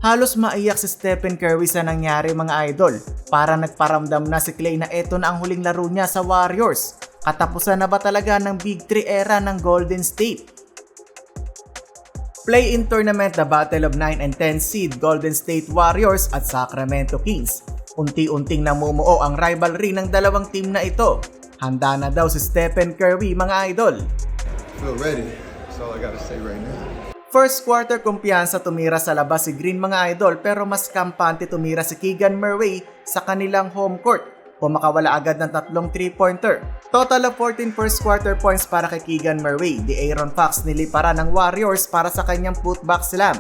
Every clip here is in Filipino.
Halos maiyak si Stephen Curry sa nangyari mga idol. Parang nagparamdam na si Klay na eto na ang huling laro niya sa Warriors. Katapusan na ba talaga ng Big 3 era ng Golden State? Play-in tournament na Battle of 9 and 10 seed Golden State Warriors at Sacramento Kings. Unti-unting namumuo ang rivalry ng dalawang team na ito. Handa na daw si Stephen Curry mga idol. Feel ready. That's all I gotta say right now. First quarter kumpiyansa tumira sa labas si Green mga idol pero mas kampante tumira si Keegan Murray sa kanilang home court. Pumakawala agad ng tatlong 3-pointer. Total of 14 first quarter points para kay Keegan Murray. De'Aaron Fox niliparan ng Warriors para sa kanyang putback slam.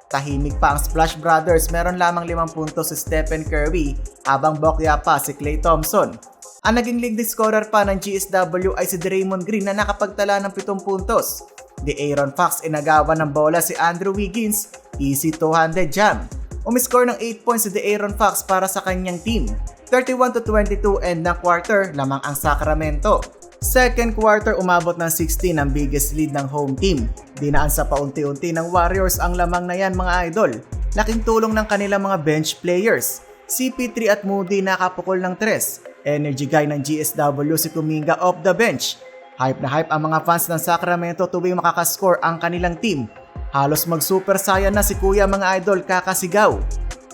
Tahimik pa ang Splash Brothers, meron lamang 5 puntos si Stephen Curry habang bokya pa si Klay Thompson. Ang naging leading scorer pa ng GSW ay si Draymond Green na nakapagtala ng 7 puntos. De'Aaron Fox inagawan ng bola si Andrew Wiggins, easy 200 jam. Umiscore ng 8 points si De'Aaron Fox para sa kanyang team. 31-22 end ng quarter, lamang ang Sacramento. Second quarter umabot ng 16 ang biggest lead ng home team. Dinaan sa paunti-unti ng Warriors ang lamang na yan mga idol. Laking tulong ng kanilang mga bench players. CP3 at Moody nakapukol ng 3. Energy guy ng GSW si Kuminga off the bench. Hype na hype ang mga fans ng Sacramento tuwing makakascore ang kanilang team. Halos mag-super saiyan na si Kuya mga idol kakasigaw.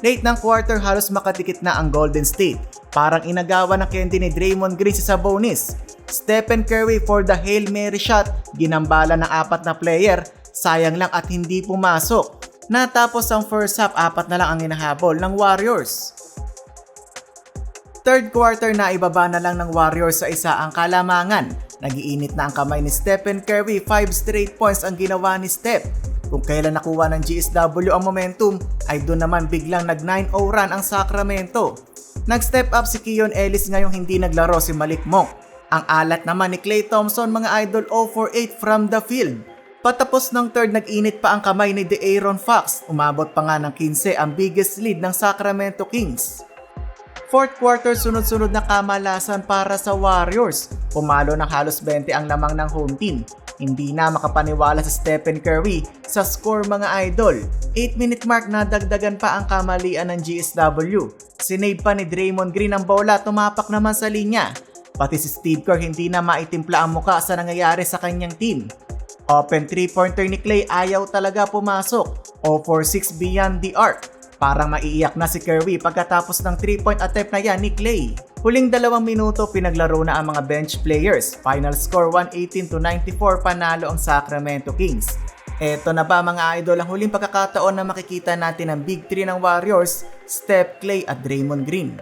Late ng quarter halos makatikit na ang Golden State. Parang inagawa ng candy ni Draymond Green si Sabonis. Stephen Curry for the Hail Mary shot, ginambala ng 4 na player, sayang lang at hindi pumasok. Natapos ang first half, 4 na lang ang hinahabol ng Warriors. Third quarter na ibaba na lang ng Warriors sa isa ang kalamangan. Nagiinit na ang kamay ni Stephen Curry, 5 straight points ang ginawa ni Steph. Kung kailan nakuha ng GSW ang momentum, ay doon naman biglang nag 9-0 run ang Sacramento. Nag-step up si Keon Ellis ngayong hindi naglaro si Malik Monk. Ang alat naman ni Klay Thompson mga idol 0 for 8 from the field. Patapos ng third, nag-init pa ang kamay ni De'Aaron Fox. Umabot pa nga ng 15 ang biggest lead ng Sacramento Kings. Fourth quarter, sunod-sunod na kamalasan para sa Warriors. Pumalo ng halos 20 ang lamang ng home team. Hindi na makapaniwala sa Stephen Curry sa score mga idol. 8-minute mark na dagdagan pa ang kamalian ng GSW. Sinave pa ni Draymond Green ang bola, tumapak naman sa linya. Pati si Steve Kerr hindi na maitimpla ang muka sa nangyayari sa kanyang team. Open 3-pointer ni Klay ayaw talaga pumasok. 0 for 6 beyond the arc. Parang maiiyak na si Curry pagkatapos ng 3-point attempt na yan ni Klay. Huling 2 minuto pinaglaro na ang mga bench players. Final score 118-94, panalo ang Sacramento Kings. Eto na ba mga idol ang huling pagkakataon na makikita natin ang Big 3 ng Warriors, Steph, Klay at Draymond Green.